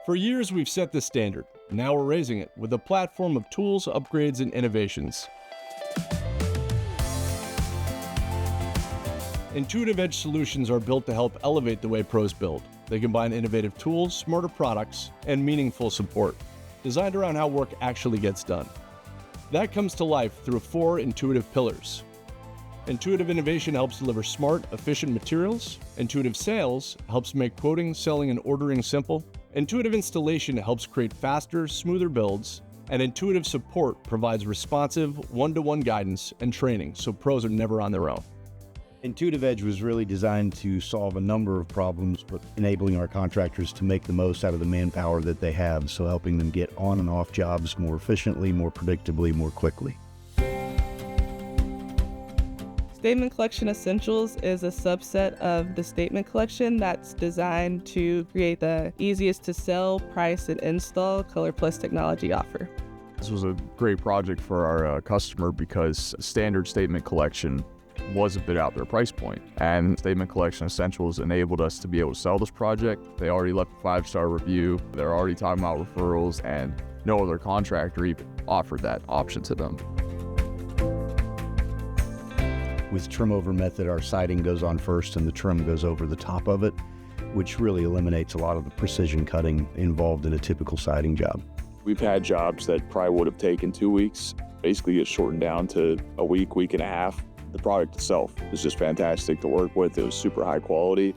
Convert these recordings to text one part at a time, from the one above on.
For years, we've set the standard. Now we're raising it with a platform of tools, upgrades, and innovations. IntuitiveEdge Solutions are built to help elevate the way pros build. They combine innovative tools, smarter products, and meaningful support, designed around how work actually gets done. That comes to life through 4 intuitive pillars. Intuitive innovation helps deliver smart, efficient materials. Intuitive sales helps make quoting, selling, and ordering simple. Intuitive installation helps create faster, smoother builds. And intuitive support provides responsive, one-to-one guidance and training so pros are never on their own. IntuitiveEdge was really designed to solve a number of problems, but enabling our contractors to make the most out of the manpower that they have, so helping them get on and off jobs more efficiently, more predictably, more quickly. Statement Collection Essentials is a subset of the Statement Collection that's designed to create the easiest to sell, price, and install Color Plus technology offer. This was a great project for our customer because standard Statement Collection was a bit out their price point, and Statement Collection Essentials enabled us to be able to sell this project. They already left a 5-star review. They're already talking about referrals, and no other contractor even offered that option to them. With trim over method, our siding goes on first and the trim goes over the top of it, which really eliminates a lot of the precision cutting involved in a typical siding job. We've had jobs that probably would have taken 2 weeks, basically get shortened down to a week, week and a half. The product itself is just fantastic to work with. It was super high quality.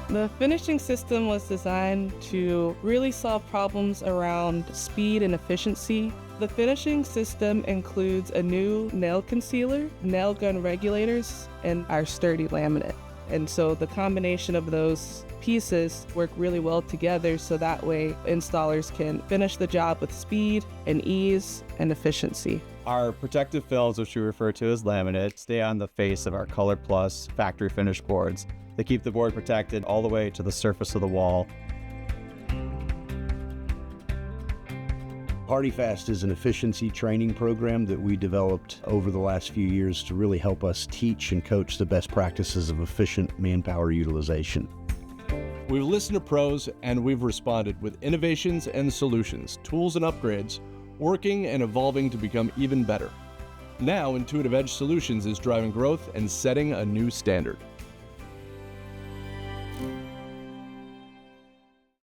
The finishing system was designed to really solve problems around speed and efficiency. The finishing system includes a new nail concealer, nail gun regulators, and our sturdy laminate. And so the combination of those pieces work really well together, so that way installers can finish the job with speed and ease and efficiency. Our protective films, which we refer to as laminate, stay on the face of our Color Plus factory finish boards. They keep the board protected all the way to the surface of the wall. HardieFast is an efficiency training program that we developed over the last few years to really help us teach and coach the best practices of efficient manpower utilization. We've listened to pros and we've responded with innovations and solutions, tools and upgrades, working and evolving to become even better. Now, IntuitiveEdge Solutions is driving growth and setting a new standard.